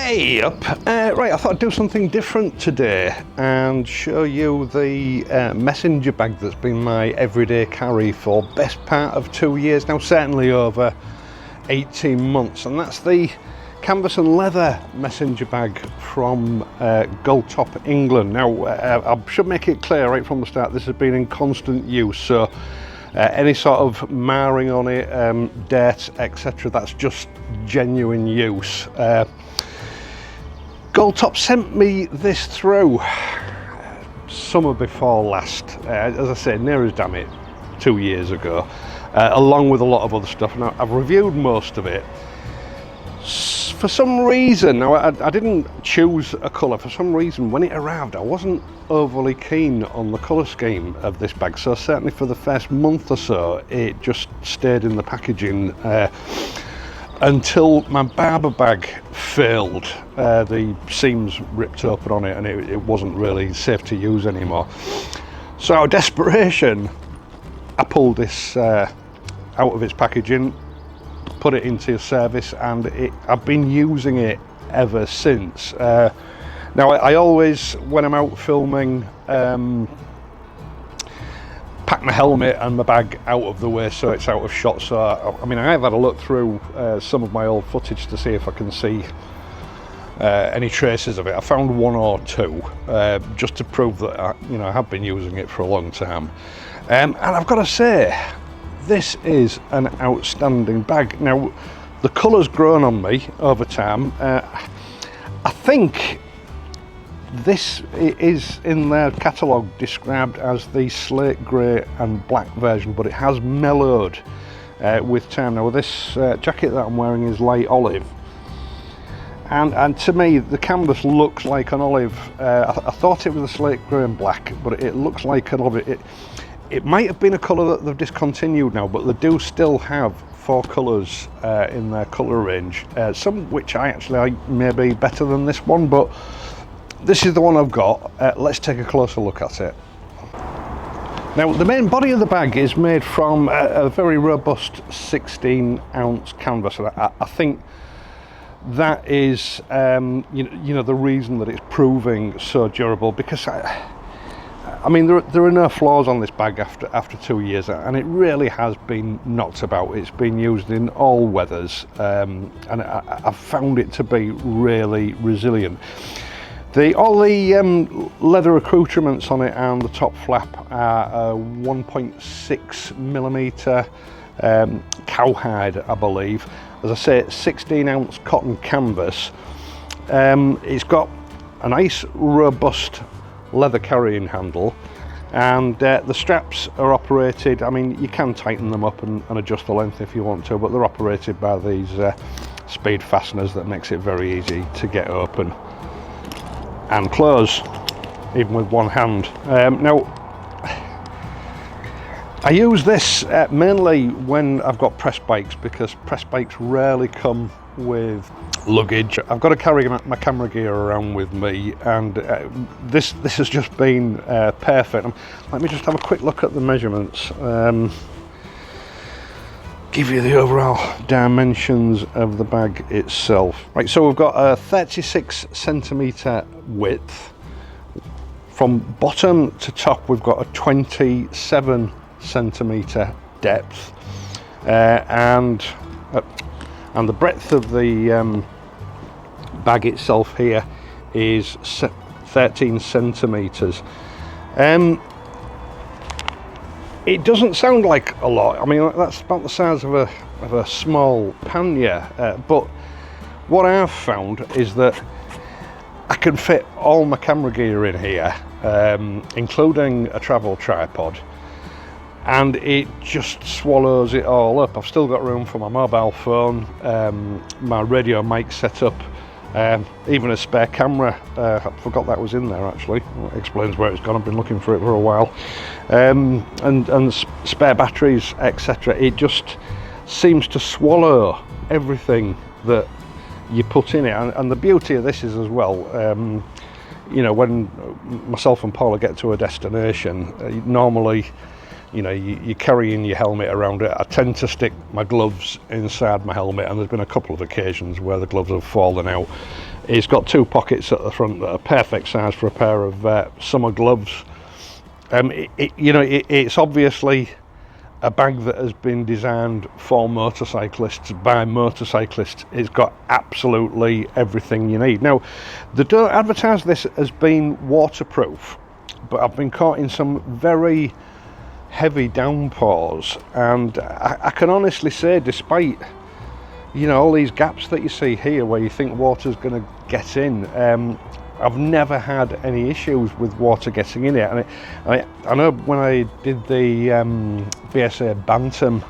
Hey up! Right, I thought I'd do something different today and show you the messenger bag that's been my everyday carry for best part of 2 years now, certainly over 18 months, and that's the canvas and leather messenger bag from Goldtop, England. Now, I should make it clear right from the start, this has been in constant use, so any sort of marring on it, dirt, etc., that's just genuine use. Goldtop sent me this through summer before last, as I said, near as damn it 2 years ago, along with a lot of other stuff. Now, I've reviewed most of it. For some reason, now I didn't choose a colour, for some reason when it arrived I wasn't overly keen on the colour scheme of this bag, so certainly for the first month or so it just stayed in the packaging until my Barbour bag failed. The seams ripped open on it and it wasn't really safe to use anymore. So out of desperation I pulled this out of its packaging, put it into service, and I've been using it ever since. Now I always, when I'm out filming, pack my helmet and my bag out of the way so it's out of shot. So I mean, I have had a look through some of my old footage to see if I can see any traces of it. I found one or two just to prove that I have been using it for a long time, and I've got to say, this is an outstanding bag. Now, the colour's grown on me over time. I think this is in their catalogue described as the slate grey and black version, but it has mellowed with time. Now, this jacket that I'm wearing is light olive, and to me the canvas looks like an olive. I thought it was a slate grey and black, but it looks like an olive. It might have been a colour that they've discontinued now, but they do still have 4 colours in their colour range, some which I actually like maybe better than this one, but this is the one I've got. Let's take a closer look at it. Now, the main body of the bag is made from a very robust 16-ounce canvas, and I think that is the reason that it's proving so durable, because I mean, there are no flaws on this bag after 2 years, and it really has been knocked about. It's been used in all weathers, and I've found it to be really resilient. All the leather accoutrements on it and the top flap are 1.6 millimeter cowhide, I believe. As I say, 16-ounce cotton canvas. It's got a nice robust leather carrying handle, and the straps are operated, I mean, you can tighten them up and adjust the length if you want to, but they're operated by these speed fasteners that makes it very easy to get open and close, even with one hand. Now, I use this mainly when I've got press bikes, because press bikes rarely come with luggage. I've got to carry my camera gear around with me, and this has just been perfect. Let me just have a quick look at the measurements, give you the overall dimensions of the bag itself. Right, so we've got a 36 centimeter width. From bottom to top we've got a 27 centimeter depth, and the breadth of the bag itself here is 13 centimeters. It doesn't sound like a lot. I mean, that's about the size of a small pannier, but what I've found is that I can fit all my camera gear in here, including a travel tripod, and it just swallows it all up. I've still got room for my mobile phone, my radio mic set up, even a spare camera. I forgot that was in there actually. It explains where it's gone. I've been looking for it for a while, and spare batteries, etc. It just seems to swallow everything that you put in it, and the beauty of this is as well, when myself and Paula get to a destination, normally you're carrying your helmet around it. I tend to stick my gloves inside my helmet, and there's been a couple of occasions where the gloves have fallen out. It's got 2 pockets at the front that are perfect size for a pair of summer gloves. It's obviously a bag that has been designed for motorcyclists by motorcyclists. It's got absolutely everything you need. Now, they don't advertise this as being waterproof, but I've been caught in some very heavy downpours, and I can honestly say, despite all these gaps that you see here where you think water's going to get in, I've never had any issues with water getting in it. And I know when I did the BSA Bantam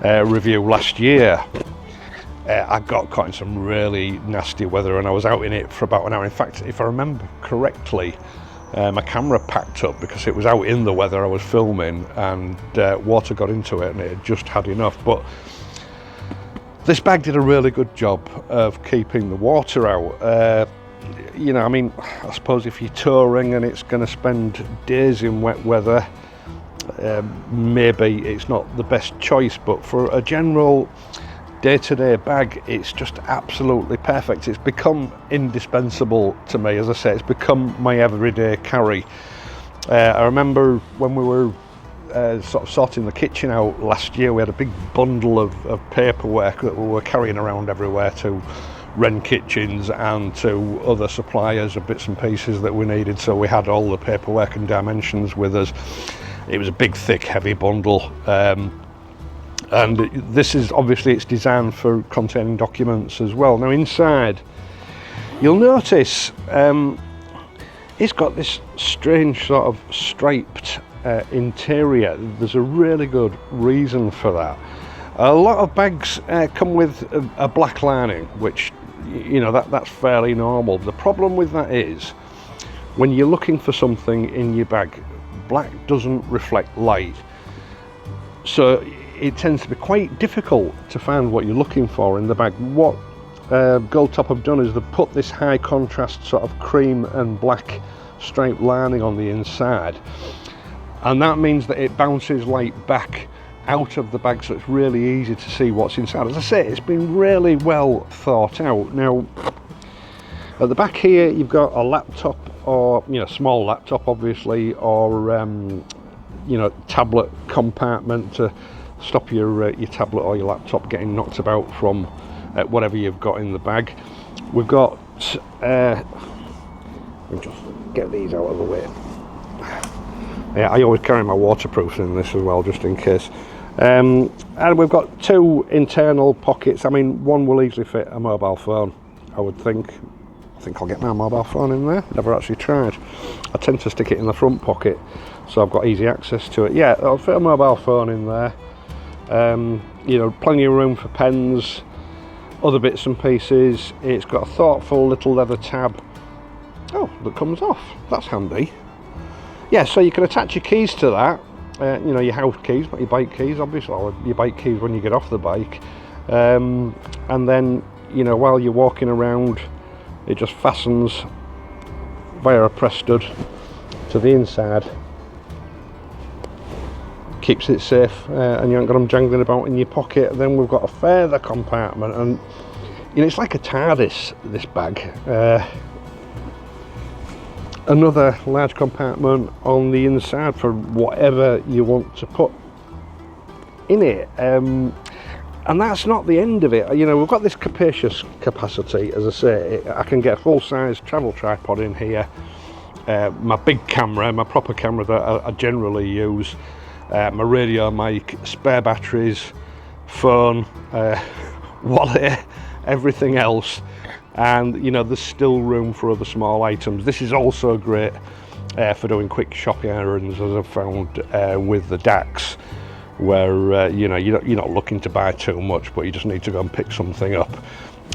review last year, I got caught in some really nasty weather, and I was out in it for about an hour. In fact, if I remember correctly, my camera packed up because it was out in the weather I was filming, and water got into it and it had just had enough. But this bag did a really good job of keeping the water out. I suppose if you're touring and it's going to spend days in wet weather, maybe it's not the best choice, but for a general day-to-day bag, it's just absolutely perfect. It's become indispensable to me. As I say, it's become my everyday carry. I remember when we were sort of sorting the kitchen out last year, we had a big bundle of paperwork that we were carrying around everywhere to Wren Kitchens and to other suppliers of bits and pieces that we needed. So we had all the paperwork and dimensions with us. It was a big, thick, heavy bundle. And this is obviously, it's designed for containing documents as well. Now inside, you'll notice it's got this strange sort of striped interior. There's a really good reason for that. A lot of bags come with a black lining, which that's fairly normal. The problem with that is when you're looking for something in your bag, black doesn't reflect light, so it tends to be quite difficult to find what you're looking for in the bag. What Goldtop have done is they've put this high contrast sort of cream and black striped lining on the inside, and that means that it bounces light back out of the bag, so it's really easy to see what's inside. As I say, it's been really well thought out. Now at the back here you've got a laptop, or small laptop obviously, or tablet compartment to stop your tablet or your laptop getting knocked about from whatever you've got in the bag. We've got let me just get these out of the way. Yeah, I always carry my waterproofs in this as well, just in case. And we've got 2 internal pockets. I mean, one will easily fit a mobile phone, I would think. I think I'll get my mobile phone in there. Never actually tried. I tend to stick it in the front pocket, so I've got easy access to it. Yeah, I'll fit a mobile phone in there. Plenty of room for pens, other bits and pieces. It's got a thoughtful little leather tab. Oh, that comes off. That's handy. Yeah, so you can attach your keys to that. Your house keys, not your bike keys, obviously, or your bike keys when you get off the bike. And then, while you're walking around, it just fastens via a press stud to the inside. Keeps it safe, and you haven't got them jangling about in your pocket. And then we've got a further compartment, and it's like a TARDIS, this bag. Another large compartment on the inside for whatever you want to put in it, and that's not the end of it. We've got this capacious capacity. As I say, I can get a full-size travel tripod in here, my big camera, my proper camera that I generally use, my radio mic, spare batteries, phone, wallet, everything else. And there's still room for other small items. This is also great for doing quick shopping errands, as I've found with the DAX, where you're not looking to buy too much, but you just need to go and pick something up,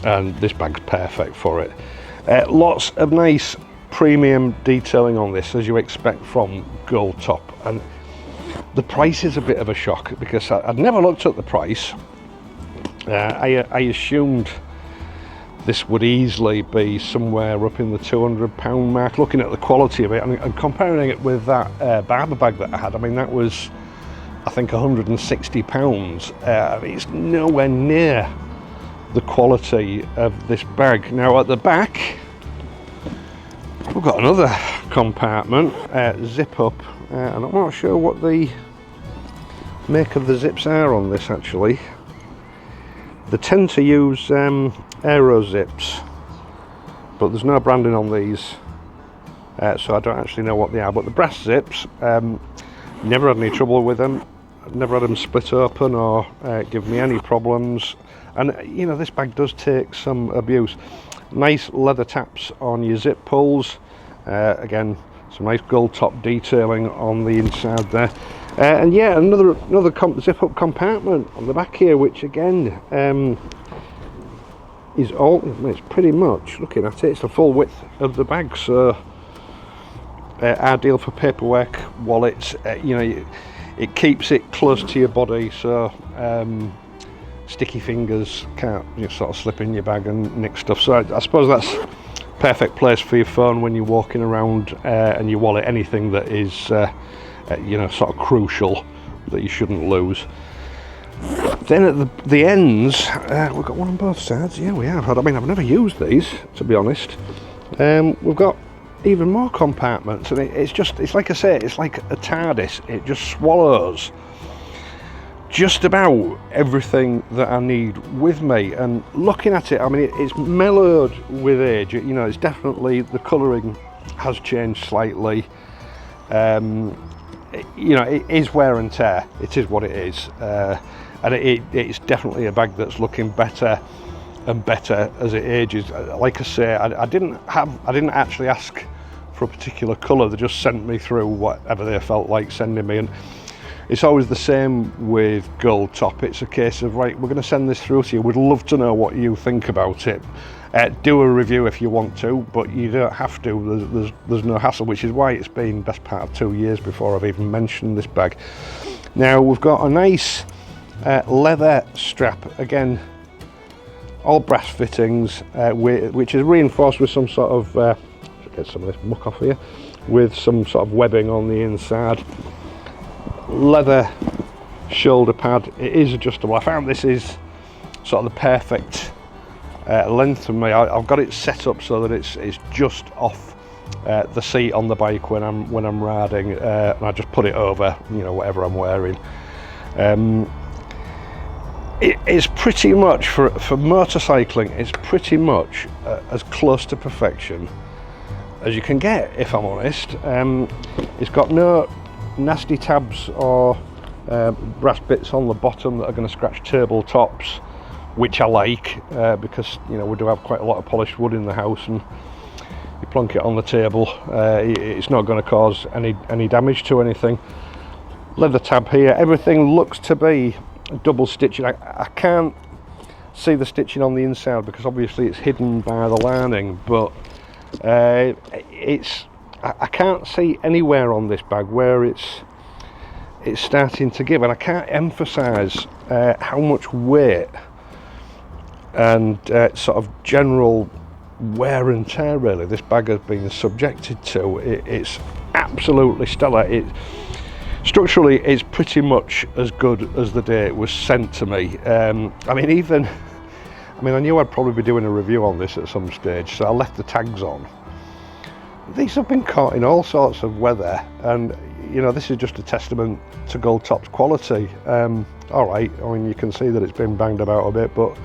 and this bag's perfect for it. Lots of nice premium detailing on this, as you expect from Goldtop, and the price is a bit of a shock because I'd never looked at the price. I assumed this would easily be somewhere up in the £200 mark, looking at the quality of it and comparing it with that Barbour bag that I had. I mean, that was, I think, £160. It's nowhere near the quality of this bag. Now at the back we've got another compartment, zip up, and I'm not sure what the make of the zips are on this actually. They tend to use aero zips, but there's no branding on these, so I don't actually know what they are. But the brass zips, never had any trouble with them, never had them split open or give me any problems. And you know, this bag does take some abuse. Nice leather taps on your zip pulls, again some nice Goldtop detailing on the inside there, and yeah, another zip up compartment on the back here, which again is all, it's pretty much, looking at it, it's the full width of the bag, so ideal for paperwork, wallets, you know, it keeps it close to your body, so sticky fingers can't sort of slip in your bag and nick stuff. So I suppose that's perfect place for your phone when you're walking around, and your wallet, anything that is you know, sort of crucial that you shouldn't lose. Then at the ends, we've got one on both sides. Yeah, we have. I mean, I've never used these, to be honest. We've got even more compartments, and it's like I say, it's like a TARDIS. It just swallows just about everything that I need with me. And looking at it, I mean, it's mellowed with age. You know, it's definitely, the colouring has changed slightly. You know, it is wear and tear. It is what it is, and it's definitely a bag that's looking better and better as it ages. Like I say, I didn't actually ask for a particular colour. They just sent me through whatever they felt like sending me, and it's always the same with Goldtop. It's a case of, right, we're going to send this through to you. We'd love to know what you think about it. Do a review if you want to, but you don't have to. There's no hassle, which is why it's been best part of 2 years before I've even mentioned this bag. Now we've got a nice leather strap, again all brass fittings, which is reinforced with some sort of get some of this muck off here, with some sort of webbing on the inside. Leather shoulder pad, it is adjustable. I found this is sort of the perfect length for me. I've got it set up so that it's just off the seat on the bike when I'm riding, and I just put it over, you know, whatever I'm wearing. It's pretty much for motorcycling, it's pretty much as close to perfection as you can get, if I'm honest. It's got no nasty tabs or brass bits on the bottom that are going to scratch tabletops, which I like, because, you know, we do have quite a lot of polished wood in the house, and you plonk it on the table, it's not going to cause any damage to anything. Leather tab here, everything looks to be double stitching. I can't see the stitching on the inside because obviously it's hidden by the lining, but I can't see anywhere on this bag where it's starting to give, and I can't emphasize how much weight and sort of general wear and tear really this bag has been subjected to. It's absolutely stellar. Structurally, it's pretty much as good as the day it was sent to me. I knew I'd probably be doing a review on this at some stage, so I left the tags on. These have been caught in all sorts of weather, and you know, this is just a testament to Goldtop's quality. All right, I mean, you can see that it's been banged about a bit, but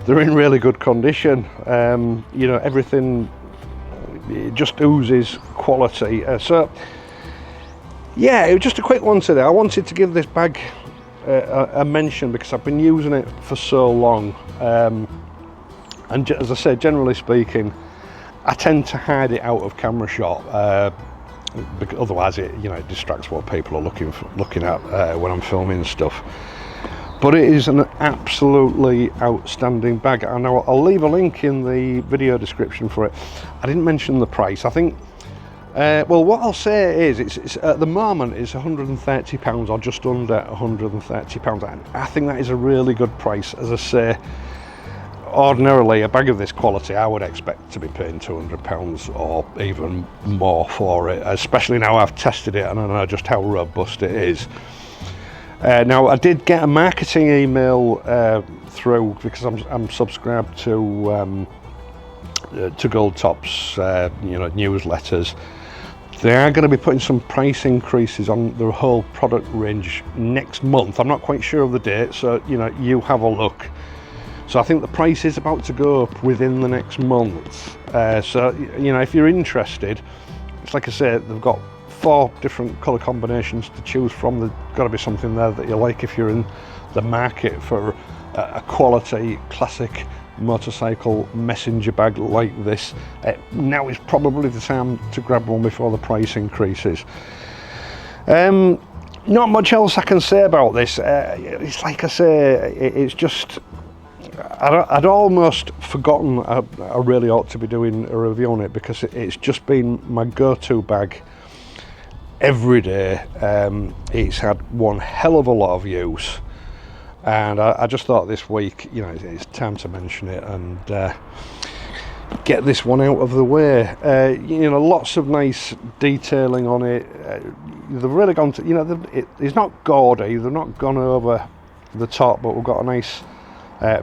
they're in really good condition. You know, everything, it just oozes quality. So yeah, it was just a quick one today. I wanted to give this bag a mention because I've been using it for so long, and as I said, generally speaking, I tend to hide it out of camera shot, because otherwise it distracts what people are looking at when I'm filming stuff. But it is an absolutely outstanding bag, and I'll leave a link in the video description for it. I didn't mention the price. I think well, what I'll say is it's at the moment it's £130 or just under £130, and I think that is a really good price. As I say, ordinarily a bag of this quality I would expect to be paying £200 or even more for it, especially now I've tested it and I know just how robust it is. Now I did get a marketing email through, because I'm subscribed to Goldtop's newsletters. They are going to be putting some price increases on the whole product range next month. I'm not quite sure of the date, so you have a look. So I think the price is about to go up within the next month. So if you're interested, it's like I say, they've got 4 different colour combinations to choose from. There's got to be something there that you like if you're in the market for a quality classic motorcycle messenger bag like this. Now is probably the time to grab one before the price increases. Not much else I can say about this. It's like I say, it's just, I'd almost forgotten I really ought to be doing a review on it, because it's just been my go-to bag every day. It's had one hell of a lot of use, and I just thought this week, it's time to mention it and get this one out of the way. Lots of nice detailing on it. They've really gone to, it's not gaudy, they've not gone over the top, but we've got a nice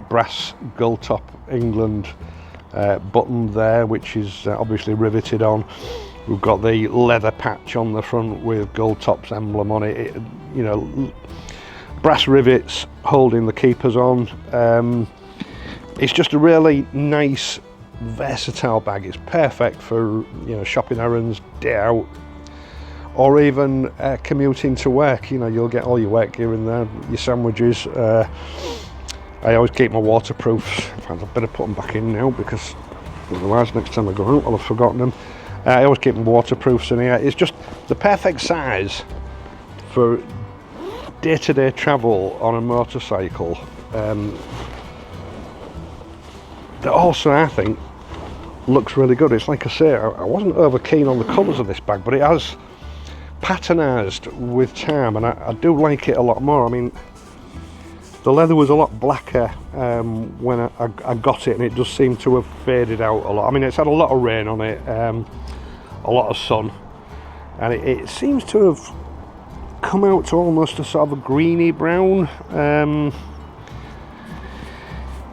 brass Goldtop England button there, which is obviously riveted on. We've got the leather patch on the front with Goldtop's emblem on it. Brass rivets holding the keepers on. It's just a really nice, versatile bag. It's perfect for shopping errands, day out, or even commuting to work. You'll get all your work gear in there, your sandwiches. I always keep my waterproofs. In fact, I better put them back in now, because otherwise next time I go out I'll have forgotten them. I always keep my waterproofs in here. It's just the perfect size for day-to-day travel on a motorcycle. That also, I think, looks really good. It's like I say, I wasn't over keen on the colours of this bag, but it has patternized with time, and I do like it a lot more. I mean, the leather was a lot blacker when I got it, and it does seem to have faded out a lot. I mean, it's had a lot of rain on it, a lot of sun, and it seems to have come out to almost a sort of a greeny brown.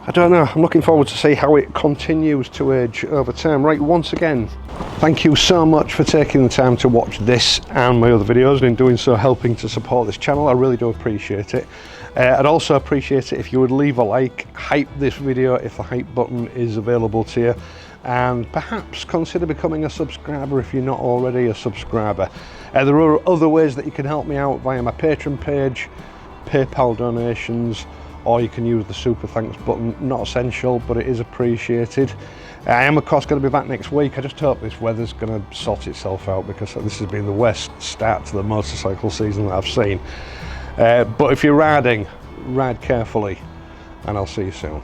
I don't know, I'm looking forward to see how it continues to age over time. Right, once again, thank you so much for taking the time to watch this and my other videos, and in doing so helping to support this channel. I really do appreciate it. I'd also appreciate it if you would leave a like, hype this video if the hype button is available to you, and perhaps consider becoming a subscriber if you're not already a subscriber. There are other ways that you can help me out via my Patreon page, PayPal donations, or you can use the super thanks button. Not essential, but it is appreciated. I am of course going to be back next week. I just hope this weather's going to sort itself out, because this has been the worst start to the motorcycle season that I've seen. But if you're riding, ride carefully, and I'll see you soon.